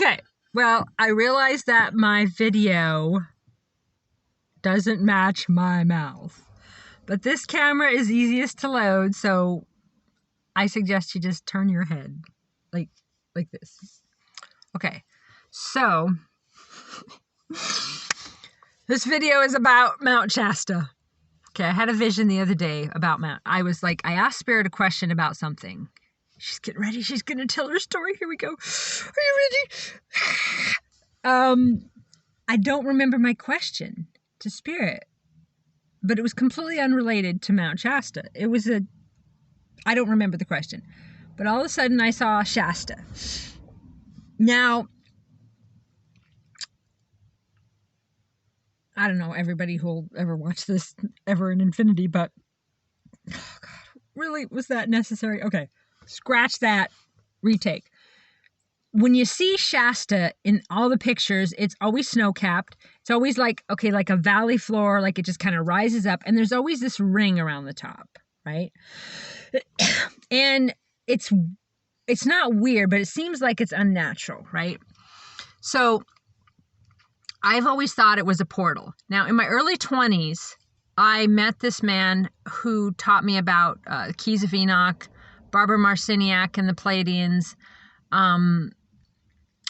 Okay, well, I realized that my video doesn't match my mouth. But this camera is easiest to load, so I suggest you just turn your head like this. Okay, so this video is about Mount Shasta. Okay, I had a vision the other day about I asked Spirit a question about something. She's getting ready. She's going to tell her story. Here we go. Are you ready? I don't remember my question to Spirit, but it was completely unrelated to Mount Shasta. I don't remember the question, but all of a sudden I saw Shasta. Now, I don't know everybody who'll ever watch this ever in infinity, but oh God, really, was that necessary? Okay, scratch that, retake. When you see Shasta in all the pictures, it's always snow-capped. It's always like a valley floor, like it just kind of rises up, and there's always this ring around the top, right? And it's not weird, but it seems like it's unnatural, right? So I've always thought it was a portal. Now, in my early 20s, I met this man who taught me about Keys of Enoch, Barbara Marciniak and the Pleiadians,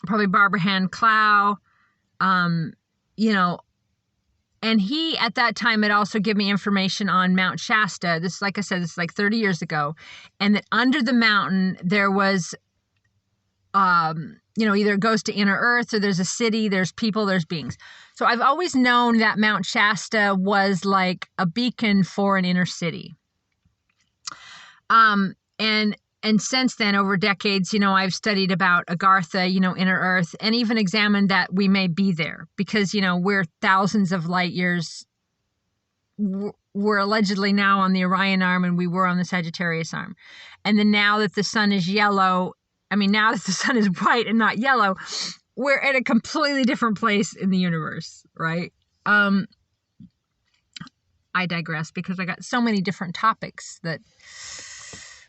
probably Barbara Hand Clow, and he, at that time, had also given me information on Mount Shasta. This, like I said, this is like 30 years ago. And that under the mountain, there was, either it goes to inner earth, or there's a city, there's people, there's beings. So I've always known that Mount Shasta was like a beacon for an inner city. And since then, over decades, I've studied about Agartha, inner earth, and even examined that we may be there because, we're thousands of light years. We're allegedly now on the Orion arm and we were on the Sagittarius arm. And then now that the sun is yellow, now that the sun is white and not yellow, we're at a completely different place in the universe, right? I digress because I got so many different topics that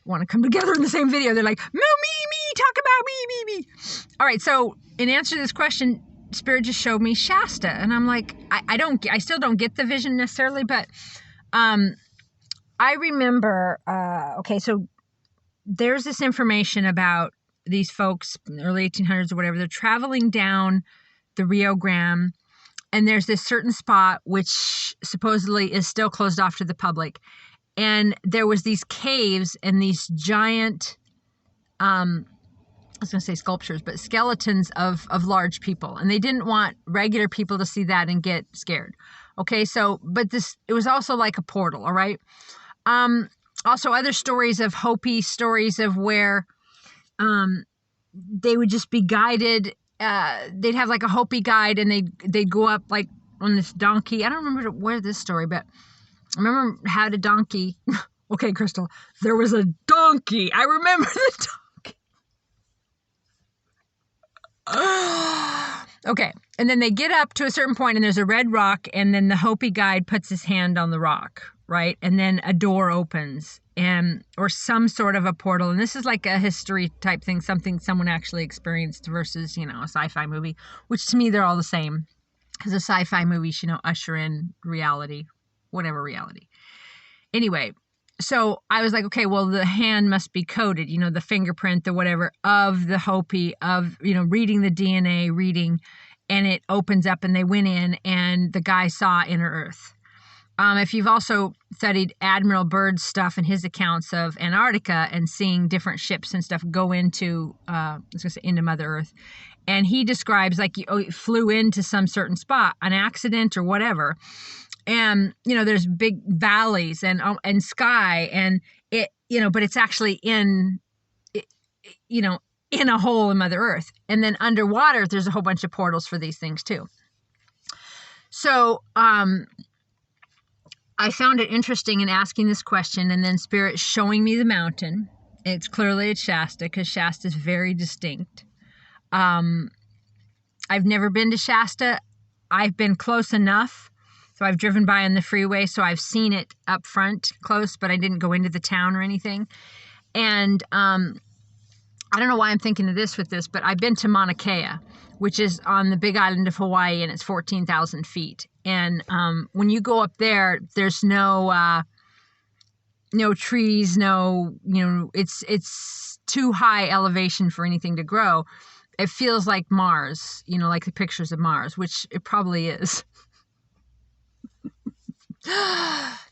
want to come together in the same video. They're like, me, talk about me. All right, so in answer to this question, Spirit just showed me Shasta, and I'm like, I still don't get the vision necessarily, but I remember, so there's this information about these folks in the early 1800s or whatever. They're traveling down the Rio Grande, and there's this certain spot which supposedly is still closed off to the public. And there was these caves and these giant, I was going to say sculptures, but skeletons of large people. And they didn't want regular people to see that and get scared. Okay, it was also like a portal, all right? Also other stories of Hopi stories of where they would just be guided. They'd have like a Hopi guide and they'd go up like on this donkey. I don't remember where this story, but I remember had a donkey. Okay, Crystal, there was a donkey. I remember the donkey. Okay, and then they get up to a certain point and there's a red rock, and then the Hopi guide puts his hand on the rock, right? And then a door opens or some sort of a portal. And this is like a history type thing, something someone actually experienced versus, a sci-fi movie, which to me, they're all the same. Because a sci-fi movies, usher in reality. Whatever reality. Anyway, so I was like, okay, well, the hand must be coded, the fingerprint, the whatever of the Hopi of, reading the DNA and it opens up and they went in and the guy saw inner earth. If you've also studied Admiral Byrd's stuff and his accounts of Antarctica and seeing different ships and stuff go into, into Mother Earth, and he describes like you flew into some certain spot, an accident or whatever. And, there's big valleys and sky and it, but it's actually in a hole in Mother Earth. And then underwater, there's a whole bunch of portals for these things too. So, I found it interesting in asking this question and then Spirit showing me the mountain. It's clearly it's Shasta because Shasta is very distinct. I've never been to Shasta. I've been close enough. So I've driven by on the freeway, so I've seen it up front close, but I didn't go into the town or anything. And I don't know why I'm thinking of this with this, but I've been to Mauna Kea. which is on the big island of Hawaii, and it's 14,000 feet. And when you go up there, there's no trees, it's too high elevation for anything to grow. It feels like Mars, like the pictures of Mars, which it probably is.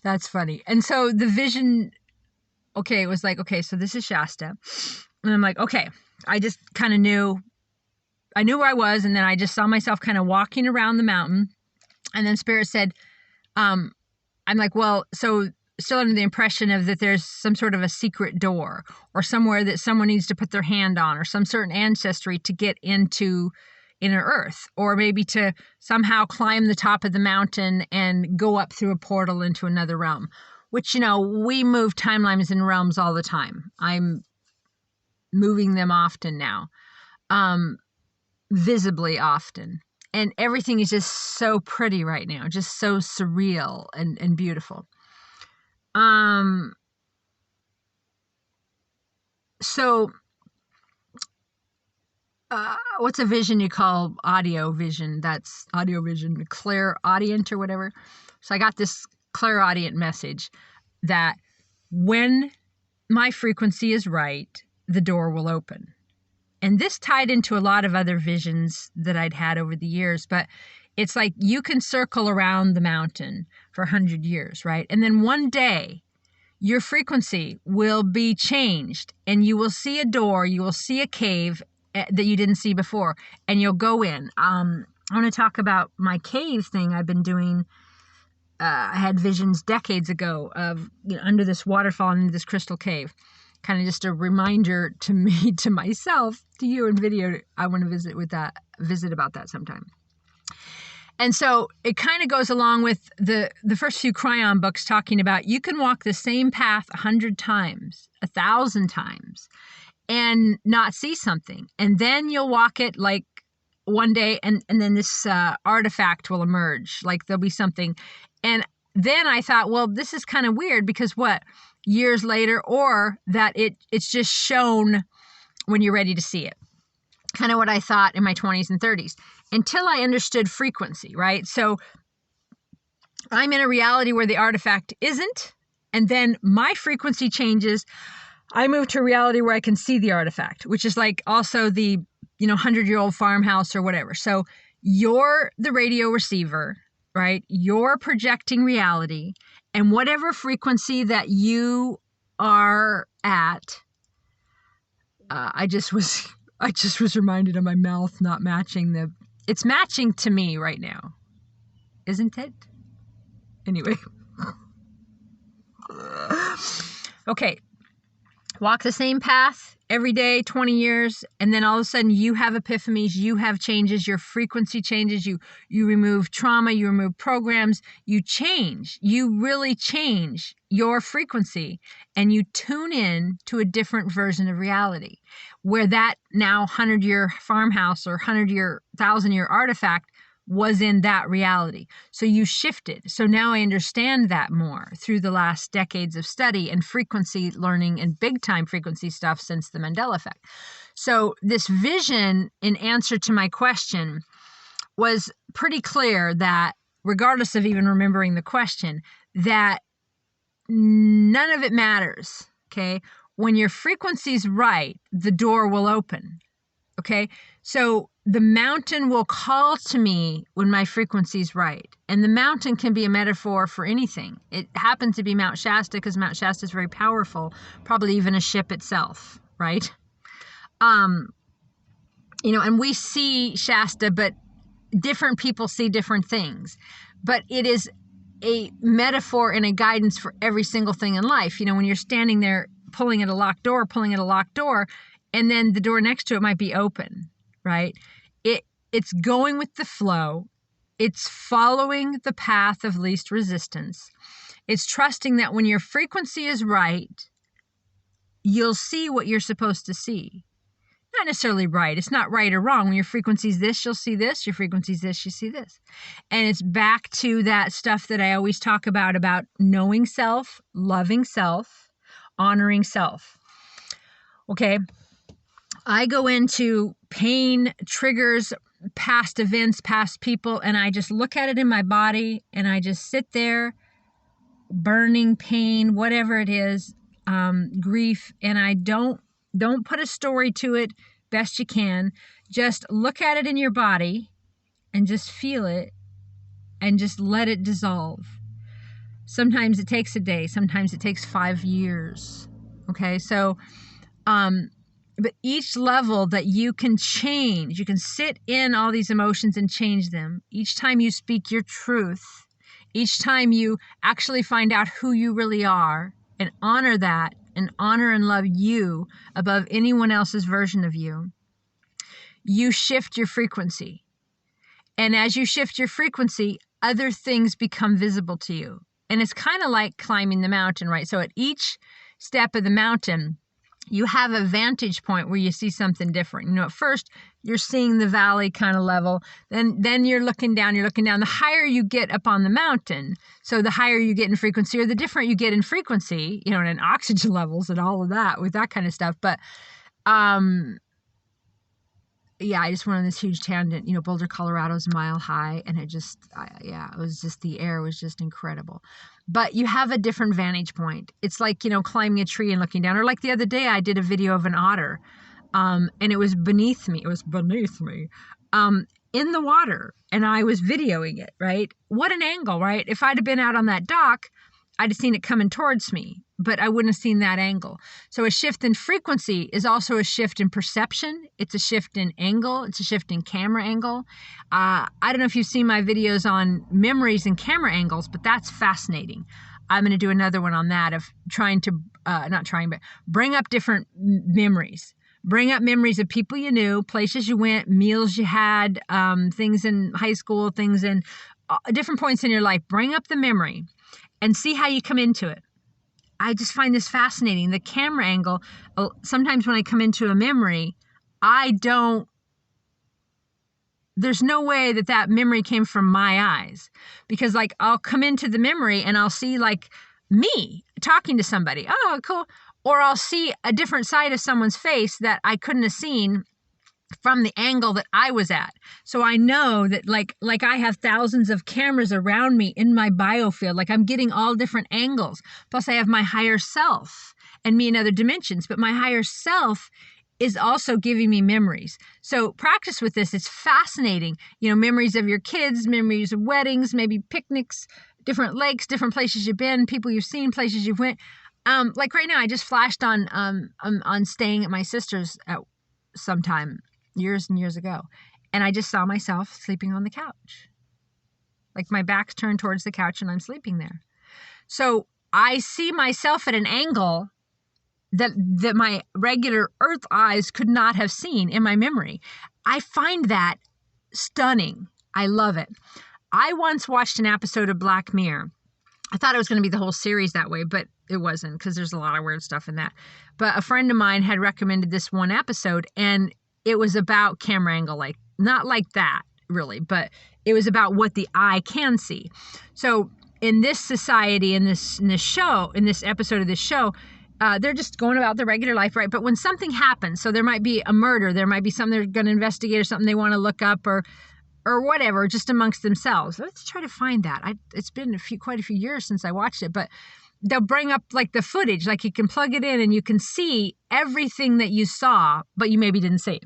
That's funny. And so the vision, it was like, so this is Shasta. And I'm like, okay, I just kind of knew where I was. And then I just saw myself kind of walking around the mountain. And then Spirit said, I'm like, well, so still under the impression of that there's some sort of a secret door or somewhere that someone needs to put their hand on, or some certain ancestry to get into inner earth, or maybe to somehow climb the top of the mountain and go up through a portal into another realm, which, we move timelines and realms all the time. I'm moving them often now, visibly often. And everything is just so pretty right now, just so surreal and beautiful. So, what's a vision you call audio vision? That's audio vision, clairaudient or whatever. So I got this clairaudient message that when my frequency is right, the door will open. And this tied into a lot of other visions that I'd had over the years, but it's like you can circle around the mountain for 100 years, right? And then one day, your frequency will be changed and you will see a door, you will see a cave that you didn't see before, and you'll go in. I want to talk about my cave thing I've been doing. I had visions decades ago of under this waterfall and into this crystal cave. Kind of just a reminder to me, to myself, to you in video. I want to visit about that sometime. And so it kind of goes along with the first few Cryon books talking about you can walk the same path 100 times, 1,000 times, and not see something. And then you'll walk it like one day, and then this artifact will emerge, like there'll be something. And then I thought, well, this is kind of weird because years later, or that it's just shown when you're ready to see it. Kind of what I thought in my 20s and 30s, until I understood frequency, right? So I'm in a reality where the artifact isn't, and then my frequency changes. I move to a reality where I can see the artifact, which is like also the 100-year-old farmhouse or whatever. So you're the radio receiver, right? You're projecting reality, and whatever frequency that you are at, I just was reminded of my mouth not matching it's matching to me right now, isn't it? Anyway. Okay. Walk the same path every day, 20 years, and then all of a sudden you have epiphanies, you have changes, your frequency changes, you remove trauma, you remove programs, you change, you really change your frequency, and you tune in to a different version of reality, where that now 100-year farmhouse or 100-year, 1,000-year artifact was in that reality. So you shifted. So now I understand that more through the last decades of study and frequency learning and big time frequency stuff since the Mandela effect. So this vision, in answer to my question, was pretty clear that regardless of even remembering the question, that none of it matters. Okay. When your frequency's right, the door will open. Okay. So the mountain will call to me when my frequency's right. And the mountain can be a metaphor for anything. It happens to be Mount Shasta because Mount Shasta is very powerful, probably even a ship itself, right? And we see Shasta, but different people see different things. But it is a metaphor and a guidance for every single thing in life. When you're standing there pulling at a locked door, and then the door next to it might be open, right? It's going with the flow. It's following the path of least resistance. It's trusting that when your frequency is right, you'll see what you're supposed to see. Not necessarily right. It's not right or wrong. When your frequency is this, you'll see this. Your frequency is this, you see this. And it's back to that stuff that I always talk about knowing self, loving self, honoring self. Okay. I go into pain, triggers, past events, past people, and I just look at it in my body, and I just sit there, burning pain, whatever it is, grief, and I don't put a story to it. Best you can. Just look at it in your body and just feel it and just let it dissolve. Sometimes it takes a day, sometimes it takes 5 years. Okay, so but each level that you can change, you can sit in all these emotions and change them. Each time you speak your truth, each time you actually find out who you really are and honor that and honor and love you above anyone else's version of you, you shift your frequency. And as you shift your frequency, other things become visible to you. And it's kind of like climbing the mountain, right? So at each step of the mountain, you have a vantage point where you see something different. You know, at first you're seeing the valley kind of level, then you're looking down. The higher you get up on the mountain, so the higher you get in frequency, or the different you get in frequency, you know, and in oxygen levels and all of that with that kind of stuff. But yeah, I just went on this huge tangent. You know, Boulder, Colorado's a mile high, and it was just, the air was just incredible. But you have a different vantage point. It's like, you know, climbing a tree and looking down. Or like the other day, I did a video of an otter, and it was beneath me. In the water, and I was videoing it, right? What an angle, right? If I'd have been out on that dock, I'd have seen it coming towards me, but I wouldn't have seen that angle. So a shift in frequency is also a shift in perception. It's a shift in angle. It's a shift in camera angle. I don't know if you've seen my videos on memories and camera angles, but that's fascinating. I'm going to do another one on that, of bring up different memories. Bring up memories of people you knew, places you went, meals you had, things in high school, things in different points in your life. Bring up the memory and see how you come into it. I just find this fascinating. The camera angle, sometimes when I come into a memory, there's no way that memory came from my eyes. Because like I'll come into the memory and I'll see like me talking to somebody. Oh, cool. Or I'll see a different side of someone's face that I couldn't have seen from the angle that I was at. So I know that like I have thousands of cameras around me in my biofield. Like I'm getting all different angles. Plus I have my higher self and me in other dimensions. But my higher self is also giving me memories. So practice with this. It's fascinating. You know, memories of your kids, memories of weddings, maybe picnics, different lakes, different places you've been, people you've seen, places you've went. Like right now, I just flashed on staying at my sister's at sometime years and years ago. And I just saw myself sleeping on the couch. Like my back's turned towards the couch and I'm sleeping there. So I see myself at an angle that my regular earth eyes could not have seen in my memory. I find that stunning. I love it. I once watched an episode of Black Mirror. I thought it was going to be the whole series that way, but it wasn't, because there's a lot of weird stuff in that. But a friend of mine had recommended this one episode, and it was about camera angle, like not like that really, but it was about what the eye can see. So in this society, in this episode of this show, they're just going about their regular life, right? But when something happens, so there might be a murder, there might be something they're going to investigate or something they want to look up or whatever, just amongst themselves. Let's try to find that. It's been quite a few years since I watched it, but they'll bring up like the footage, like you can plug it in and you can see everything that you saw, but you maybe didn't see.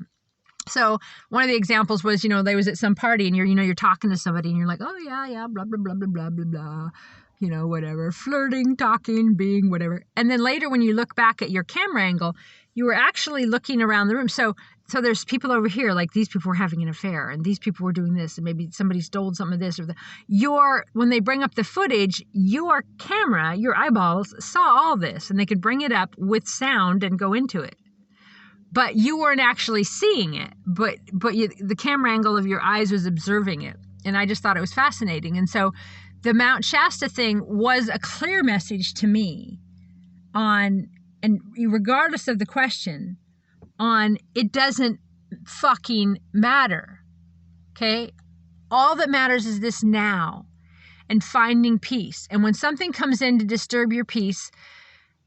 So one of the examples was, they was at some party and you're talking to somebody and you're like, oh yeah, blah, blah, blah, blah, blah, blah, blah, whatever, flirting, talking, being, whatever. And then later when you look back at your camera angle, you were actually looking around the room. So there's people over here, like these people were having an affair and these people were doing this and maybe somebody stole some of this or that. When they bring up the footage, your camera, your eyeballs saw all this and they could bring it up with sound and go into it. But you weren't actually seeing it, but the camera angle of your eyes was observing it. And I just thought it was fascinating. And so the Mount Shasta thing was a clear message to me and regardless of the question, on it doesn't fucking matter. Okay? All that matters is this now and finding peace. And when something comes in to disturb your peace,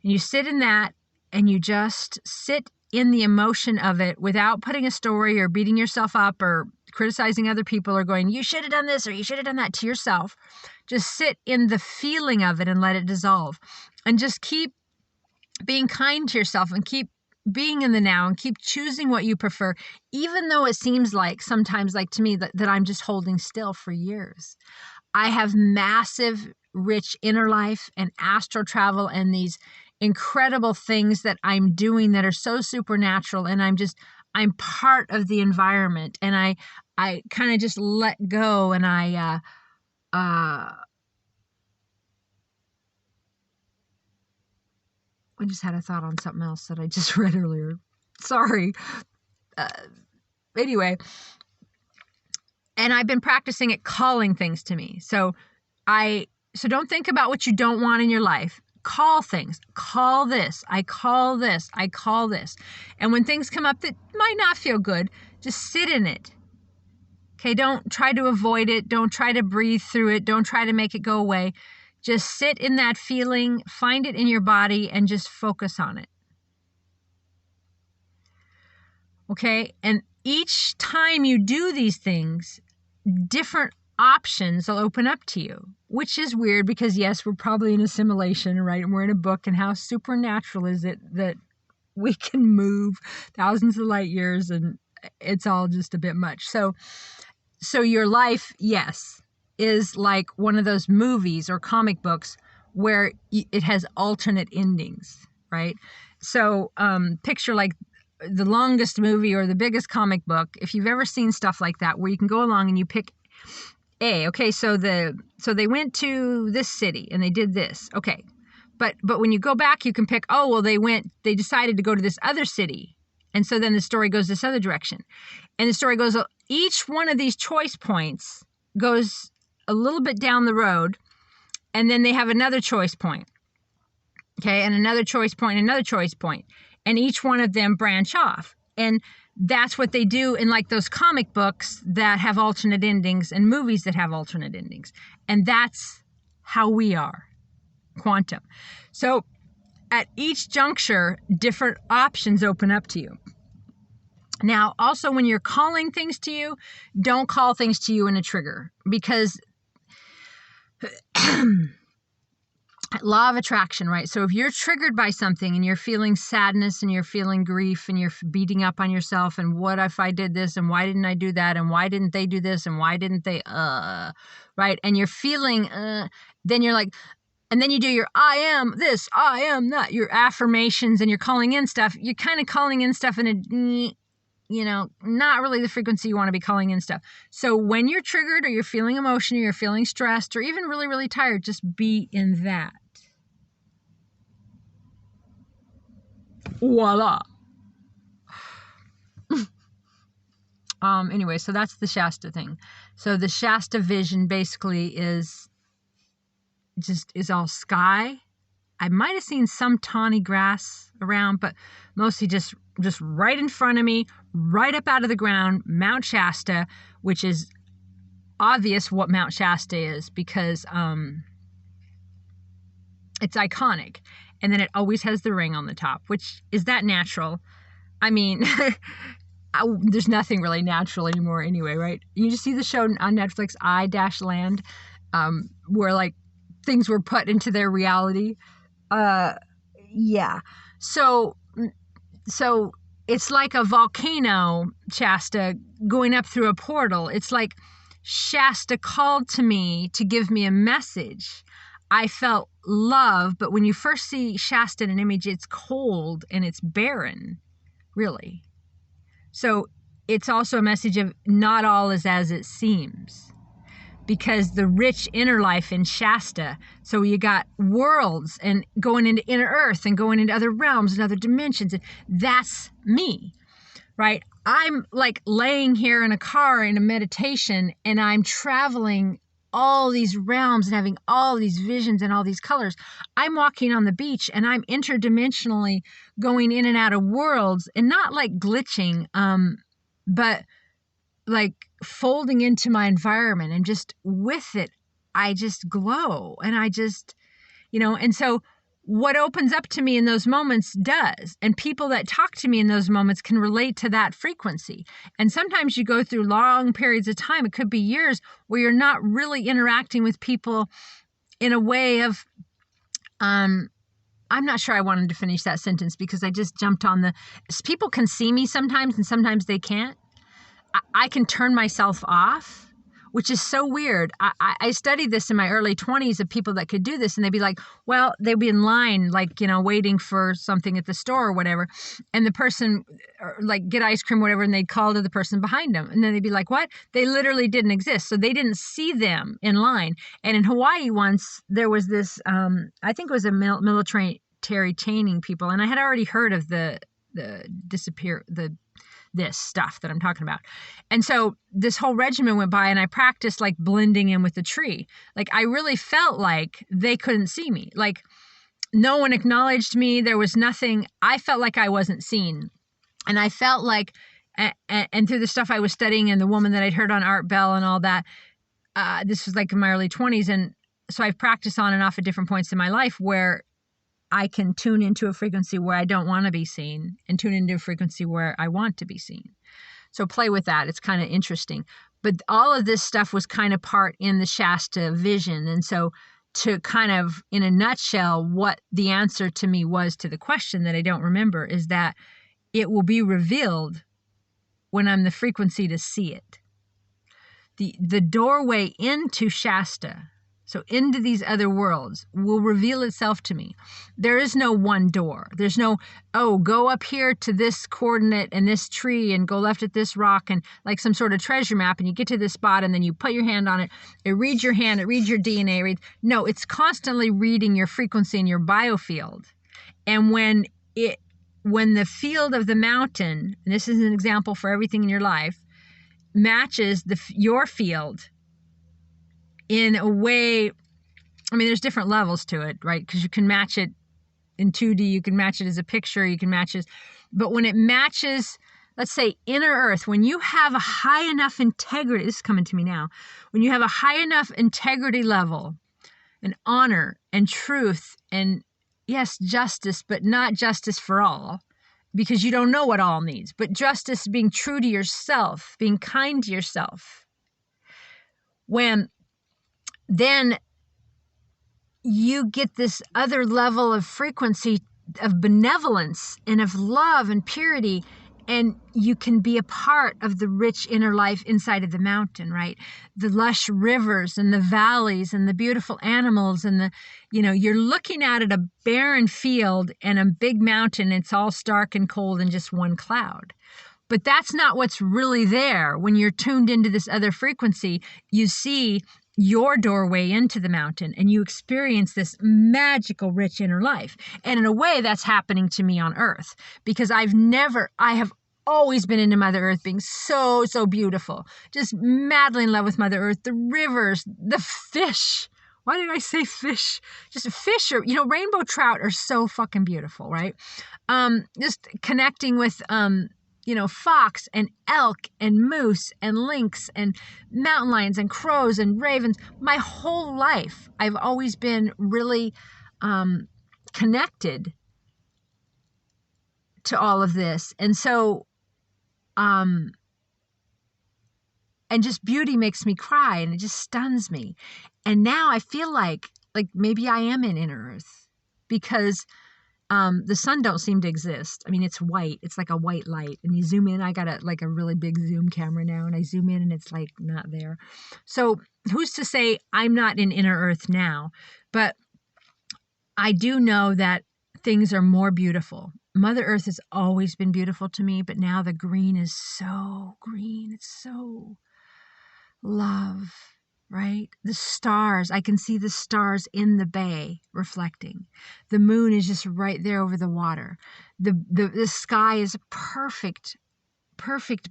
and you sit in that and you just sit in the emotion of it without putting a story or beating yourself up or criticizing other people or going, you should have done this or you should have done that to yourself. Just sit in the feeling of it and let it dissolve. And just keep being kind to yourself and keep being in the now and keep choosing what you prefer, even though it seems like sometimes, like to me, that I'm just holding still for years. I have massive, rich inner life and astral travel and these incredible things that I'm doing that are so supernatural. And I'm part of the environment, and I kind of just let go, and I just had a thought on something else that I just read earlier. Sorry. Anyway, and I've been practicing at calling things to me. So don't think about what you don't want in your life. Call things. Call this. I call this. I call this. And when things come up that might not feel good, just sit in it. Okay, don't try to avoid it. Don't try to breathe through it. Don't try to make it go away. Just sit in that feeling, find it in your body, and just focus on it. Okay, and each time you do these things, different options will open up to you, which is weird because, yes, we're probably in a simulation, right? And we're in a book, and how supernatural is it that we can move thousands of light years, and it's all just a bit much. So your life, yes, is like one of those movies or comic books where it has alternate endings, right? So picture like the longest movie or the biggest comic book, if you've ever seen stuff like that, where you can go along and you pick A. Okay, so they went to this city and they did this. Okay, but when you go back, you can pick, oh, well, they decided to go to this other city. And so then the story goes this other direction. And the story goes, each one of these choice points goes a little bit down the road, and then they have another choice point. Okay, and another choice point, another choice point. And each one of them branch off. And that's what they do in like those comic books that have alternate endings and movies that have alternate endings. And that's how we are, quantum. So at each juncture, different options open up to you. Now, also when you're calling things to you, don't call things to you in a trigger, because law of attraction, right? So if you're triggered by something and you're feeling sadness and you're feeling grief and you're beating up on yourself and what if I did this and why didn't I do that and why didn't they do this and why didn't they, right? And you're feeling, then you're like, and then you do your I am this, I am that, your affirmations, and you're calling in stuff. You're kind of calling in stuff in a, not really the frequency you want to be calling in stuff. So when you're triggered or you're feeling emotion or you're feeling stressed or even really, really tired, just be in that. Voila. Anyway, so that's the Shasta thing. So the Shasta vision basically is all sky. I might have seen some tawny grass around, but mostly just right in front of me, right up out of the ground, Mount Shasta, which is obvious what Mount Shasta is because it's iconic. And then it always has the ring on the top, which is that natural. I mean, there's nothing really natural anymore anyway, right? You just see the show on Netflix, I-Land, where like things were put into their reality. Yeah. So it's like a volcano, Shasta, going up through a portal. It's like Shasta called to me to give me a message. I felt love, but when you first see Shasta in an image, it's cold and it's barren, really. So it's also a message of not all is as it seems, because the rich inner life in Shasta, so you got worlds and going into inner earth and going into other realms and other dimensions, and that's me, right? I'm like laying here in a car in a meditation and I'm traveling all these realms and having all these visions and all these colors. I'm walking on the beach and I'm interdimensionally going in and out of worlds, and not like glitching, but like folding into my environment, and just with it, I just glow, and I just, and so what opens up to me in those moments does. And people that talk to me in those moments can relate to that frequency. And sometimes you go through long periods of time, it could be years, where you're not really interacting with people in a way of, I'm not sure I wanted to finish that sentence because I just jumped on people can see me sometimes and sometimes they can't. I can turn myself off, which is so weird. I studied this in my early 20s of people that could do this, and they'd be like, well, they'd be in line, like, waiting for something at the store or whatever, and the person, like, get ice cream or whatever, and they'd call to the person behind them, and then they'd be like, what? They literally didn't exist, so they didn't see them in line. And in Hawaii once, there was this, I think it was a military training people, and I had already heard of this stuff that I'm talking about. And so this whole regimen went by and I practiced like blending in with the tree. Like I really felt like they couldn't see me. Like no one acknowledged me. There was nothing. I felt like I wasn't seen. And I felt like, and through the stuff I was studying and the woman that I'd heard on Art Bell and all that, this was like in my early 20s. And so I've practiced on and off at different points in my life where I can tune into a frequency where I don't want to be seen and tune into a frequency where I want to be seen. So play with that. It's kind of interesting. But all of this stuff was kind of part in the Shasta vision. And so to kind of, in a nutshell, what the answer to me was to the question that I don't remember is that it will be revealed when I'm the frequency to see it. The doorway into Shasta, so into these other worlds, will reveal itself to me. There is no one door. There's no, go up here to this coordinate and this tree and go left at this rock and like some sort of treasure map and you get to this spot and then you put your hand on it. It reads your hand. It reads your DNA. No, it's constantly reading your frequency in your biofield. And when the field of the mountain, and this is an example for everything in your life, matches your field in a way, I mean, there's different levels to it, right? Because you can match it in 2D, you can match it as a picture, you can match it, but when it matches, let's say inner earth, when you have a high enough integrity, this is coming to me now, when you have a high enough integrity level and honor and truth and yes, justice, but not justice for all, because you don't know what all means, but justice, being true to yourself, being kind to yourself, then you get this other level of frequency of benevolence and of love and purity, and you can be a part of the rich inner life inside of the mountain, right? The lush rivers and the valleys and the beautiful animals and you're looking at it, a barren field and a big mountain. It's all stark and cold and just one cloud. But that's not what's really there. When you're tuned into this other frequency, you see your doorway into the mountain and you experience this magical, rich inner life. And in a way, that's happening to me on Earth because I have always been into Mother Earth being so, so beautiful. Just madly in love with Mother Earth, the rivers, the fish. Why did I say fish? Just fish rainbow trout are so fucking beautiful, right? Just connecting with, fox and elk and moose and lynx and mountain lions and crows and ravens. My whole life, I've always been really connected to all of this. And so, and just beauty makes me cry and it just stuns me. And now I feel like maybe I am in inner earth because the sun don't seem to exist. I mean, it's white. It's like a white light. And you zoom in. I got a really big zoom camera now. And I zoom in and it's like not there. So who's to say I'm not in inner earth now? But I do know that things are more beautiful. Mother Earth has always been beautiful to me. But now the green is so green. It's so love. Right? The stars, I can see the stars in the bay reflecting. The moon is just right there over the water. The sky is perfect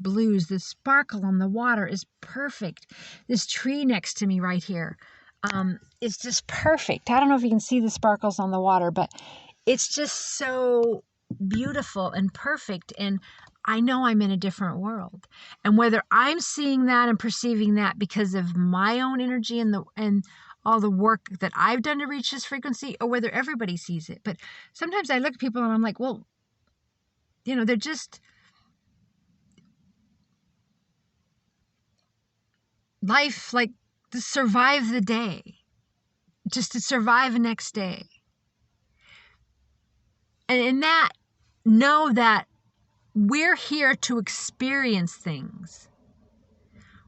blues. The sparkle on the water is perfect. This tree next to me right here is just perfect. I don't know if you can see the sparkles on the water, but it's just so beautiful and perfect. And I know I'm in a different world. And whether I'm seeing that and perceiving that because of my own energy and all the work that I've done to reach this frequency or whether everybody sees it. But sometimes I look at people and I'm like, well, they're just life, like to survive the day, just to survive the next day. And in that, know that we're here to experience things.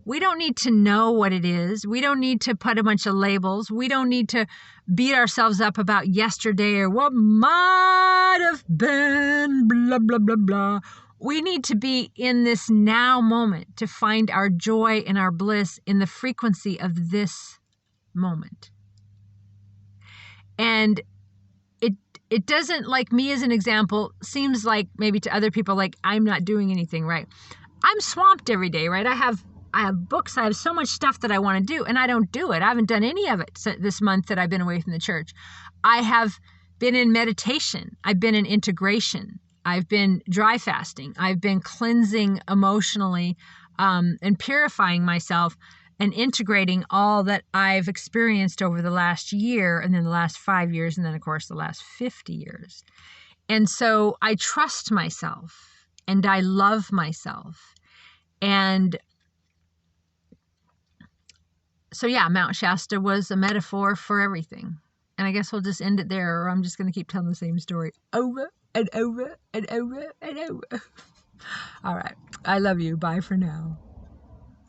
We don't need to know what it is. We don't need to put a bunch of labels. We don't need to beat ourselves up about yesterday or what might have been, blah, blah, blah, blah. We need to be in this now moment to find our joy and our bliss in the frequency of this moment. And it doesn't, like me as an example, seems like maybe to other people like I'm not doing anything, right? I'm swamped every day, right? I have books, I have so much stuff that I want to do, and I don't do it. I haven't done any of it this month that I've been away from the church. I have been in meditation. I've been in integration. I've been dry fasting. I've been cleansing emotionally and purifying myself and integrating all that I've experienced over the last year and then the last 5 years and then, of course, the last 50 years. And so I trust myself and I love myself. And so, yeah, Mount Shasta was a metaphor for everything. And I guess we'll just end it there, or I'm just going to keep telling the same story over and over and over and over. All right. I love you. Bye for now.